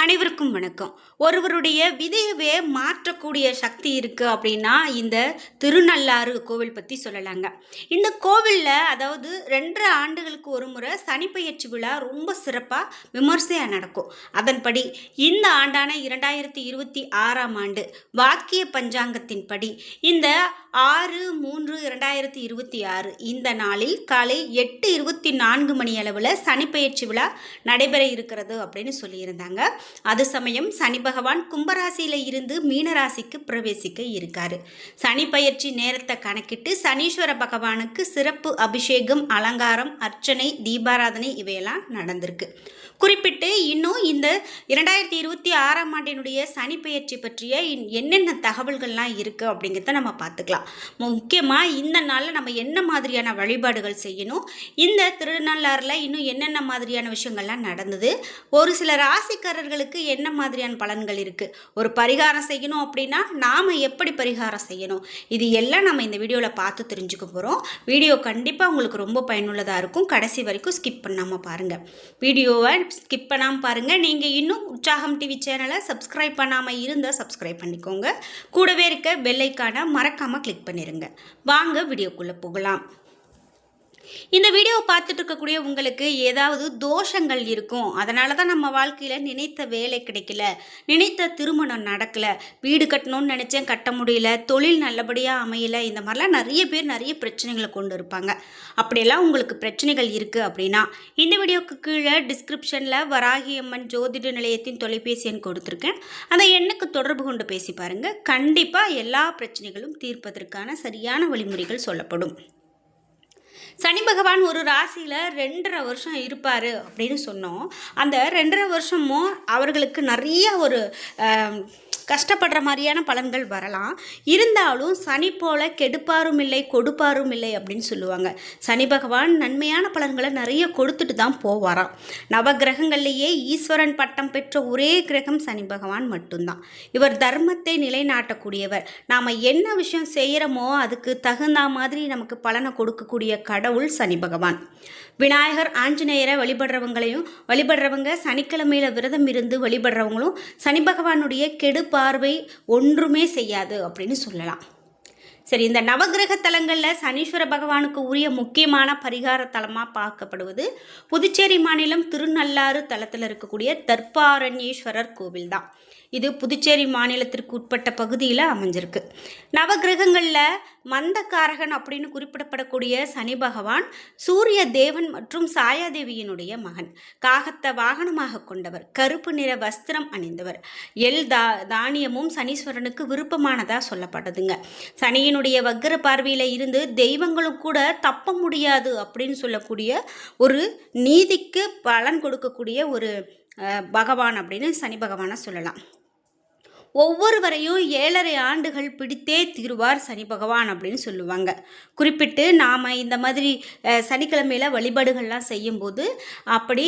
அனைவருக்கும் வணக்கம். ஒருவருடைய விதையவே மாற்றக்கூடிய சக்தி இருக்குது அப்படின்னா இந்த திருநள்ளாறு கோவில் பற்றி சொல்லலாங்க. இந்த கோவிலில் அதாவது 2.5 ஆண்டுகளுக்கு ஒரு முறை சனிப்பெயர்ச்சி விழா ரொம்ப சிறப்பாக விமர்சையாக நடக்கும். அதன்படி இந்த ஆண்டான 2026ஆம் ஆண்டு வாக்கிய பஞ்சாங்கத்தின்படி இந்த 6/3/2026 இந்த நாளில் காலை 8:24 மணி அளவில் சனிப்பெயர்ச்சி விழா நடைபெற இருக்கிறது அப்படின்னு சொல்லியிருந்தாங்க. அது சமயம் சனி பகவான் கும்பராசியில இருந்து மீனராசிக்கு பிரவேசிக்க இருக்காரு. சனி பயிற்சி நேரத்தை கணக்கிட்டு சனீஸ்வர பகவானுக்கு சிறப்பு அபிஷேகம், அலங்காரம், அர்ச்சனை, தீபாராதனை இவையெல்லாம் நடந்திருக்கு. குறிப்பிட்டு இன்னும் இந்த 2026ஆம் ஆண்டினுடைய சனி பெயர்ச்சி பற்றிய என்னென்ன தகவல்கள்லாம் இருக்குது அப்படிங்கிறத நம்ம பார்த்துக்கலாம். முக்கியமாக இந்த நாளில் நம்ம என்ன மாதிரியான வழிபாடுகள் செய்யணும், இந்த திருநள்ளாறில் இன்னும் என்னென்ன மாதிரியான விஷயங்கள்லாம் நடந்தது, ஒரு சில ராசிக்காரர்களுக்கு என்ன மாதிரியான பலன்கள் இருக்குது, ஒரு பரிகாரம் செய்யணும் அப்படின்னா நாம் எப்படி பரிகாரம் செய்யணும், இது எல்லாம் நம்ம இந்த வீடியோவில் பார்த்து தெரிஞ்சுக்க போகிறோம். வீடியோ கண்டிப்பாக உங்களுக்கு ரொம்ப பயனுள்ளதாக இருக்கும். கடைசி வரைக்கும் ஸ்கிப் பண்ணாமல் பாருங்கள். வீடியோவை ஸ்கிப் பண்ணாமல் பாருங்கள். நீங்கள் இன்னும் உற்சாகம் டிவி சேனலை சப்ஸ்கிரைப் பண்ணாமல் இருந்தால் சப்ஸ்கிரைப் பண்ணிக்கோங்க. கூடவே இருக்க பெல் ஐக்கானை மறக்காமல் கிளிக் பண்ணிடுங்க. வாங்க வீடியோக்குள்ளே போகலாம். இந்த வீடியோவை பார்த்துட்டு இருக்கக்கூடிய உங்களுக்கு ஏதாவது தோஷங்கள் இருக்கும், அதனால தான் நம்ம வாழ்க்கையில் நினைத்த வேலை கிடைக்கல, நினைத்த திருமணம் நடக்கலை, வீடு கட்டணும்னு நினச்சேன் கட்ட முடியல, தொழில் நல்லபடியாக அமையலை, இந்த மாதிரிலாம் நிறைய பேர் நிறைய பிரச்சனைகளை கொண்டு இருப்பாங்க. அப்படியெல்லாம் உங்களுக்கு பிரச்சனைகள் இருக்குது அப்படின்னா இந்த வீடியோவுக்கு கீழே டிஸ்கிரிப்ஷனில் வராகியம்மன் ஜோதிட நிலையத்தின் தொலைபேசி எண் கொடுத்துருக்கேன். அந்த எண்ணுக்கு தொடர்பு கொண்டு பேசி பாருங்கள். கண்டிப்பாக எல்லா பிரச்சனைகளும் தீர்ப்பதற்கான சரியான வழிமுறைகள் சொல்லப்படும். சனி பகவான் ஒரு ராசியில் 2.5 வருஷம் இருப்பார் அப்படின்னு சொன்னோம். அந்த 2.5 வருஷமும் அவர்களுக்கு நிறைய ஒரு கஷ்டப்படுற மாதிரியான பலன்கள் வரலாம். இருந்தாலும் சனி போல கெடுப்பாரும் இல்லை கொடுப்பாரும் இல்லை அப்படின்னு சொல்லுவாங்க. சனி பகவான் நன்மையான பலன்களை நிறைய கொடுத்துட்டு தான் போவாராம். நவகிரகங்கள்லேயே ஈஸ்வரன் பட்டம் பெற்ற ஒரே கிரகம் சனி பகவான் மட்டும்தான். இவர் தர்மத்தை நிலைநாட்டக்கூடியவர். நாம் என்ன விஷயம் செய்கிறோமோ அதுக்கு தகுந்த மாதிரி நமக்கு பலனை கொடுக்கக்கூடிய கடவுள் சனி பகவான். விநாயகர், ஆஞ்சநேயரை வழிபடுறவங்க சனிக்கிழமையில் விரதம் இருந்து வழிபடுறவங்களும் சனி பகவானுடைய கெடு பார்வை ஒன்றுமே செய்யாது அப்படின்னு சொல்லலாம். சரி, இந்த நவகிரக தலங்களில் சனீஸ்வர பகவானுக்கு உரிய முக்கியமான பரிகார தலமாக பார்க்கப்படுவது புதுச்சேரி மாநிலம் திருநள்ளாறு தலத்தில் இருக்கக்கூடிய தர்பாரண்யேஸ்வரர் கோவில் தான். இது புதுச்சேரி மாநிலத்திற்கு உட்பட்ட பகுதியில் அமைஞ்சிருக்கு. நவகிரகங்களில் மந்தகாரகன் அப்படின்னு குறிப்பிடப்படக்கூடிய சனி பகவான் சூரிய தேவன் மற்றும் சாயாதேவியினுடைய மகன். காகத்தை வாகனமாக கொண்டவர், கருப்பு நிற வஸ்திரம் அணிந்தவர். தானியமும் சனீஸ்வரனுக்கு விருப்பமானதாக சொல்லப்படுதுங்க. சனியினுடைய வக்ர பார்வையில் இருந்து தெய்வங்களும் கூட தப்ப முடியாது அப்படின்னு சொல்லக்கூடிய ஒரு நீதிக்கு பலன் கொடுக்கக்கூடிய ஒரு பகவான் அப்படின்னு சனி பகவானை சொல்லலாம். ஒவ்வொருவரையும் 7.5 ஆண்டுகள் பிடித்தே தீருவார் சனி பகவான் அப்படின்னு சொல்லுவாங்க. குறிப்பிட்டு நாம் இந்த மாதிரி சனிக்கிழமையில் வழிபாடுகள்லாம் செய்யும்போது அப்படி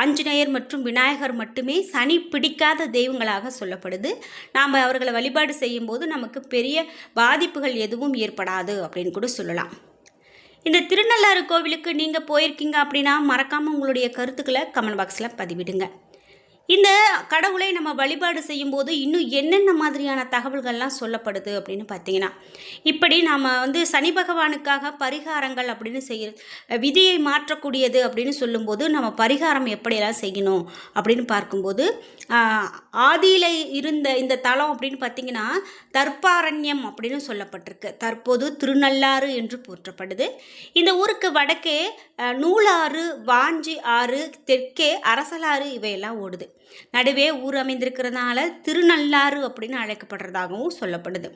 ஆஞ்சநேயர் மற்றும் விநாயகர் மட்டுமே சனி பிடிக்காத தெய்வங்களாக சொல்லப்படுது. நாம் அவர்களை வழிபாடு செய்யும்போது நமக்கு பெரிய பாதிப்புகள் எதுவும் ஏற்படாது அப்படின்னு கூட சொல்லலாம். இந்த திருநள்ளாறு கோவிலுக்கு நீங்கள் போயிருக்கீங்க அப்படின்னா மறக்காமல் உங்களுடைய கருத்துக்களை கமெண்ட் பாக்ஸில் பதிவிடுங்க. இந்த கடவுளை நம்ம வழிபாடு செய்யும்போது இன்னும் என்னென்ன மாதிரியான தகவல்கள்லாம் சொல்லப்படுது அப்படின்னு பார்த்தீங்கன்னா, இப்படி நாம் சனி பகவானுக்காக பரிகாரங்கள் அப்படின்னு விதியை மாற்றக்கூடியது அப்படின்னு சொல்லும்போது நம்ம பரிகாரம் எப்படியெல்லாம் செய்யணும் அப்படின்னு பார்க்கும்போது, ஆதியில் இருந்த இந்த தலம் அப்படின்னு பார்த்தீங்கன்னா தர்பாரண்யம் அப்படின்னு சொல்லப்பட்டிருக்கு. தற்போது திருநள்ளாறு என்று போற்றப்படுது. இந்த ஊருக்கு வடக்கே நூலாறு, வாஞ்சி ஆறு, தெற்கே அரசலாறு இவையெல்லாம் ஓடுது. நடுவே ஊர் அமைந்திருக்கிறதுனால திருநள்ளாறு அப்படின்னு அழைக்கப்படுறதாகவும் சொல்லப்படுது.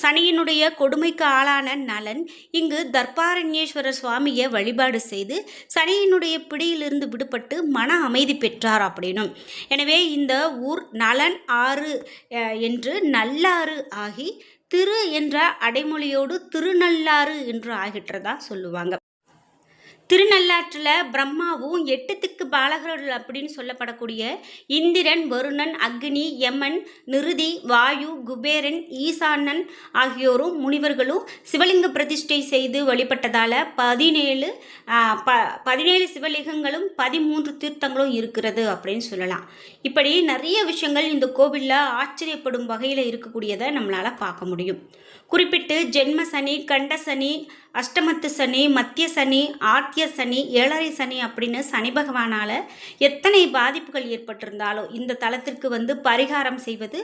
சனியினுடைய கொடுமைக்கு ஆளான நலன் இங்கு தர்பாரண்யேஸ்வரர் சுவாமியை வழிபாடு செய்து சனியினுடைய பிடியிலிருந்து விடுபட்டு மன அமைதி பெற்றார் அப்படின்னும், எனவே இந்த ஊர் நலன் ஆறு என்று நல்லாறு ஆகி திரு என்ற அடைமொழியோடு திருநள்ளாறு என்று ஆகின்றதா சொல்லுவாங்க. திருநள்ளாற்றில் பிரம்மாவும் 8 திக்கு பாலகர்கள் அப்படின்னு சொல்லப்படக்கூடிய இந்திரன், வருணன், அக்னி, யமன், நிருதி, வாயு, குபேரன், ஈசானன் ஆகியோரும் முனிவர்களும் சிவலிங்க பிரதிஷ்டை செய்து வழிபட்டதால் 17 சிவலிங்கங்களும் 13 தீர்த்தங்களும் இருக்கிறது அப்படின்னு சொல்லலாம். இப்படி நிறைய விஷயங்கள் இந்த கோவிலில் ஆச்சரியப்படும் வகையில் இருக்கக்கூடியதை நம்மளால் பார்க்க முடியும். குறிப்பிட்டு ஜென்ம சனி, கண்ட சனி, அஷ்டமத்து சனி, மத்திய சனி, ஆத்திய சனி, ஏழரை சனி அப்படின்னு சனி பகவானால் எத்தனை பாதிப்புகள் ஏற்பட்டிருந்தாலும் இந்த தலத்திற்கு பரிகாரம் செய்வது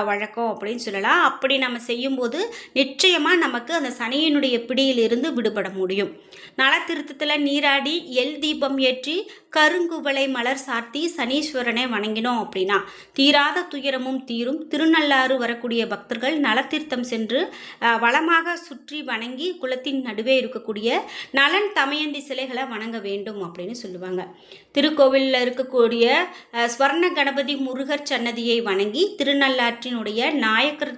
வழக்கம் அப்படின்னு சொல்லலாம். அப்படி நம்ம செய்யும்போது நிச்சயமாக நமக்கு அந்த சனியினுடைய பிடியிலிருந்து விடுபட முடியும். நல திருத்தத்தில் நீராடி எல் தீபம் ஏற்றி கருங்குவளை மலர் சாத்தி சனீஸ்வரனை வணங்கினோம் அப்படின்னா தீராத துயரமும் தீரும். திருநள்ளாறு வரக்கூடிய பக்தர்கள் நலத்தீர்த்தம் சென்று வளமாக சுற்றி வணங்கி குளத்தின் நடுவே இருக்கக்கூடிய நலன் தமயந்தி சிலைகளை வணங்க வேண்டும் அப்படின்னு சொல்லுவாங்க. திருக்கோவிலில் இருக்கக்கூடிய ஸ்வர்ண கணபதி முருகர் சன்னதியை வணங்கி திருநள்ளாற்றினுடைய நாயக்கர்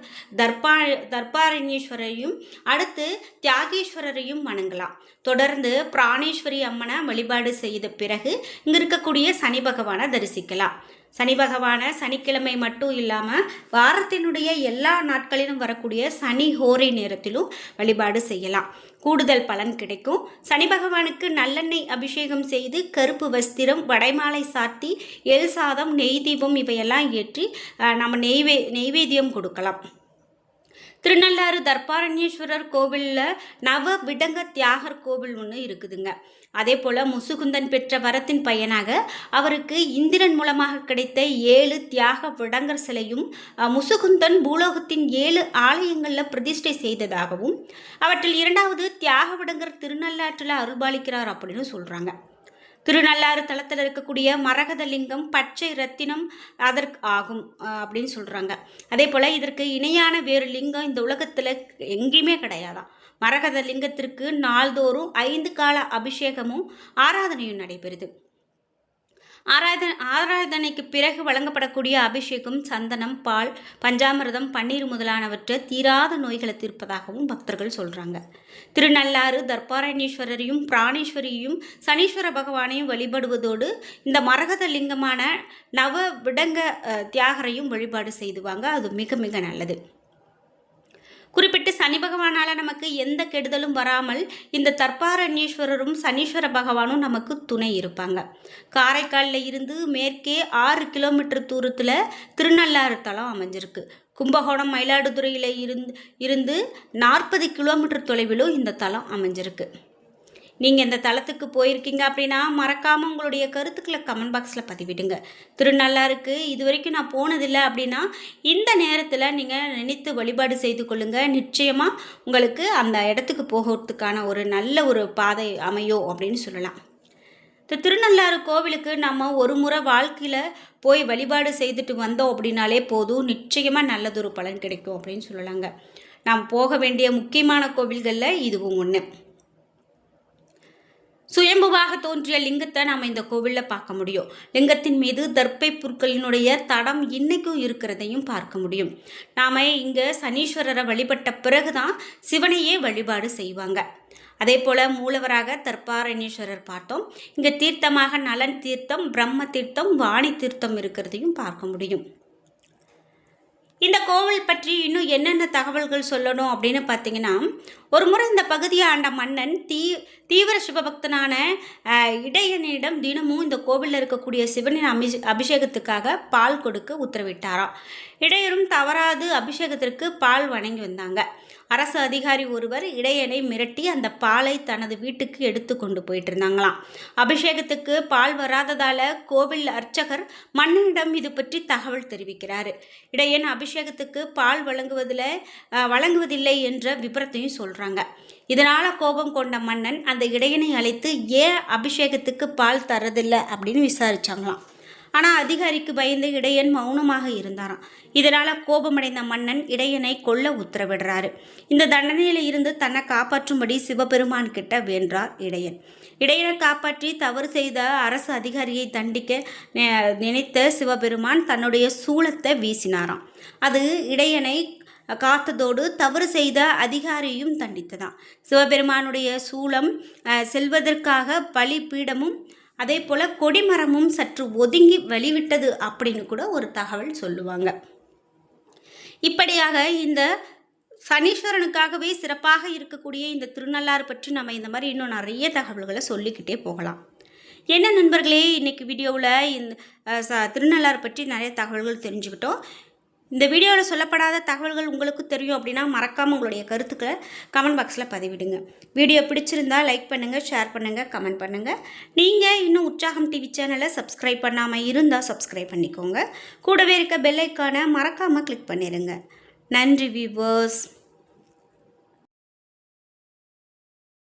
தர்பாரண்யேஸ்வரரையும் அடுத்து தியாகேஸ்வரரையும் வணங்கலாம். தொடர்ந்து பிராணேஸ்வரி அம்மனை வழிபாடு செய்த பிறகு இங்கே இருக்கக்கூடிய சனி பகவானை தரிசிக்கலாம். சனி பகவானை சனிக்கிழமை மட்டும் இல்லாமல் வாரத்தினுடைய எல்லா நாட்களிலும் வரக்கூடிய சனி ஹோரை நேரத்திலும் வழிபாடு செய்யலாம். கூடுதல் பலன் கிடைக்கும். சனி பகவானுக்கு நல்லெண்ணெய் அபிஷேகம் செய்து கருப்பு வஸ்திரம், வடைமாலை சாத்தி, எல் சாதம், நெய் தீபம் இவையெல்லாம் ஏற்றி நம்ம நெய்வேத்தியம் கொடுக்கலாம். திருநள்ளாறு தர்பாரண்யேஸ்வரர் கோவிலில் நவ விடங்க தியாகர் கோவில் ஒன்று இருக்குதுங்க. அதே போல் முசுகுந்தன் பெற்ற வரத்தின் பயனாக அவருக்கு இந்திரன் மூலமாக கிடைத்த 7 தியாக விடங்கர் சிலையும் முசுகுந்தன் பூலோகத்தின் 7 ஆலயங்களில் பிரதிஷ்டை செய்ததாகவும் அவற்றில் 2வது தியாக விடங்கர் திருநள்ளாற்றில் அருள்பாலிக்கிறார் அப்படின்னு சொல்கிறாங்க. திருநள்ளாறு தலத்தில் இருக்கக்கூடிய மரகத லிங்கம் பச்சை ரத்தினம் அதற்கு ஆகும் அப்படின்னு சொல்கிறாங்க. அதே போல் இதற்கு இணையான வேறு லிங்கம் இந்த உலகத்தில் எங்கேயுமே கிடையாதான். மரகத லிங்கத்திற்கு நாள்தோறும் 5 கால அபிஷேகமும் ஆராதனையும் நடைபெறுது. ஆராதனைக்கு பிறகு வழங்கப்படக்கூடிய அபிஷேகம் சந்தனம், பால், பஞ்சாமிர்தம், பன்னீர் முதலானவற்றை தீராத நோய்களை தீர்ப்பதாகவும் பக்தர்கள் சொல்கிறாங்க. திருநள்ளாறு தர்பாரண்யேஸ்வரரையும் பிராணேஸ்வரியையும் சனீஸ்வர பகவானையும் வழிபடுவதோடு இந்த மரகத லிங்கமான நவ விடங்க தியாகரையும் வழிபாடு செய்துவாங்க. அது மிக மிக நல்லது. குறிப்பிட்டு சனி பகவானால் நமக்கு எந்த கெடுதலும் வராமல் இந்த தர்பாரண்யேஸ்வரரும் சனீஸ்வர பகவானும் நமக்கு துணை இருப்பாங்க. காரைக்காலில் இருந்து மேற்கே 6 கிலோமீட்டர் தூரத்தில் திருநள்ளாறு தலம் அமைஞ்சிருக்கு. கும்பகோணம் மயிலாடுதுறையில் இருந்து 40 கிலோமீட்டர் தொலைவிலும் இந்த தலம் அமைஞ்சிருக்கு. நீங்கள் இந்த தலத்துக்கு போயிருக்கீங்க அப்படின்னா மறக்காமல் உங்களுடைய கருத்துக்களை கமெண்ட் பாக்ஸில் பதிவிடுங்க. திருநள்ளாறுக்கு இது வரைக்கும் நான் போனதில்லை அப்படின்னா இந்த நேரத்தில் நீங்கள் நினைத்து வழிபாடு செய்து கொள்ளுங்கள். நிச்சயமாக உங்களுக்கு அந்த இடத்துக்கு போகிறதுக்கான ஒரு நல்ல ஒரு பாதை அமையும் அப்படின்னு சொல்லலாம். இந்த திருநள்ளாறு கோவிலுக்கு நம்ம ஒரு முறை வாழ்க்கையில் போய் வழிபாடு செய்துட்டு வந்தோம் அப்படின்னாலே போதும், நிச்சயமாக நல்லதொரு பலன் கிடைக்கும் அப்படின்னு சொல்லலாங்க. நாம் போக வேண்டிய முக்கியமான கோவில்களில் இதுவும் ஒன்று. சுயம்புவாக தோன்றிய லிங்கத்தை நாம் இந்த கோவிலில் பார்க்க முடியும். லிங்கத்தின் மீது தர்ப்பை புற்களினுடைய தடம் இன்னைக்கும் இருக்கிறதையும் பார்க்க முடியும். நாம் இங்கே சனீஸ்வரரை வழிபட்ட பிறகுதான் சிவனையே வழிபாடு செய்வாங்க. அதே போல் மூலவராக தர்பாரண்யேஸ்வரர் பார்த்தோம். இங்கே தீர்த்தமாக நலன் தீர்த்தம், பிரம்ம தீர்த்தம், வாணி தீர்த்தம் இருக்கிறதையும் பார்க்க முடியும். இந்த கோவில் பற்றி இன்னும் என்னென்ன தகவல்கள் சொல்லணும் அப்படின்னு பார்த்தீங்கன்னா, ஒரு முறை இந்த பகுதியை ஆண்ட மன்னன் தீவிர சிவபக்தனான இடையனிடம் தினமும் இந்த கோவிலில் இருக்கக்கூடிய சிவனின் அபிஷேகத்துக்காக பால் கொடுக்க உத்தரவிட்டாராம். இடையரும் தவறாது அபிஷேகத்திற்கு பால் வணங்கி வந்தாங்க. அரசு அதிகாரி ஒருவர் இடையனை மிரட்டி அந்த பாலை தனது வீட்டுக்கு எடுத்து கொண்டு போயிட்டு இருந்தாங்களாம். அபிஷேகத்துக்கு பால் வராததால் கோவில் அர்ச்சகர் மன்னனிடம் இது பற்றி தகவல் தெரிவிக்கிறார். இடையன் அபிஷேகத்துக்கு பால் வழங்குவதில்லை என்ற விபரத்தையும் சொல்கிறாங்க. இதனால் கோபம் கொண்ட மன்னன் அந்த இடையனை அழைத்து ஏன் அபிஷேகத்துக்கு பால் தரதில்லை அப்படின்னு விசாரிச்சாங்களாம். ஆனால் அதிகாரிக்கு பயந்து இடையன் மௌனமாக இருந்தாராம். இதனால் கோபமடைந்த மன்னன் இடையனை கொல்ல உத்தரவிடுறாரு. இந்த தண்டனையில் இருந்து தன்னை காப்பாற்றும்படி சிவபெருமான் கிட்ட வேண்டார் இடையன். இடையனை காப்பாற்றி தவறு செய்த அரசு அதிகாரியை தண்டிக்க நினைத்த சிவபெருமான் தன்னுடைய சூலத்தை வீசினாராம். அது இடையனை காத்ததோடு தவறு செய்த அதிகாரியும் தண்டித்ததாம். சிவபெருமானுடைய சூலம் செல்வதற்காக பலிபீடமும் அதே போல் கொடிமரமும் சற்று ஒதுங்கி வழிவிட்டது அப்படின்னு கூட ஒரு தகவல் சொல்லுவாங்க. இப்படியாக இந்த சனீஸ்வரனுக்காகவே சிறப்பாக இருக்கக்கூடிய இந்த திருநள்ளாறு பற்றி நம்ம இந்த மாதிரி இன்னும் நிறைய தகவல்களை சொல்லிக்கிட்டே போகலாம். என்ன நண்பர்களே, இன்றைக்கி வீடியோவில் இந்த திருநள்ளாறு பற்றி நிறைய தகவல்கள் தெரிஞ்சுக்கிட்டோம். இந்த வீடியோவில் சொல்லப்படாத தகவல்கள் உங்களுக்கு தெரியும் அப்படின்னா மறக்காமல் உங்களுடைய கருத்துக்களை கமெண்ட் பாக்ஸில் பதிவிடுங்க. வீடியோ பிடிச்சிருந்தால் லைக் பண்ணுங்கள், ஷேர் பண்ணுங்கள், கமெண்ட் பண்ணுங்கள். நீங்கள் இன்னும் உற்சாகம் டிவி சேனலை சப்ஸ்கிரைப் பண்ணாமல் இருந்தால் சப்ஸ்கிரைப் பண்ணிக்கோங்க. கூடவே இருக்க பெல் ஐக்கானை மறக்காமல் கிளிக் பண்ணிடுங்க. நன்றி வியூவர்ஸ்.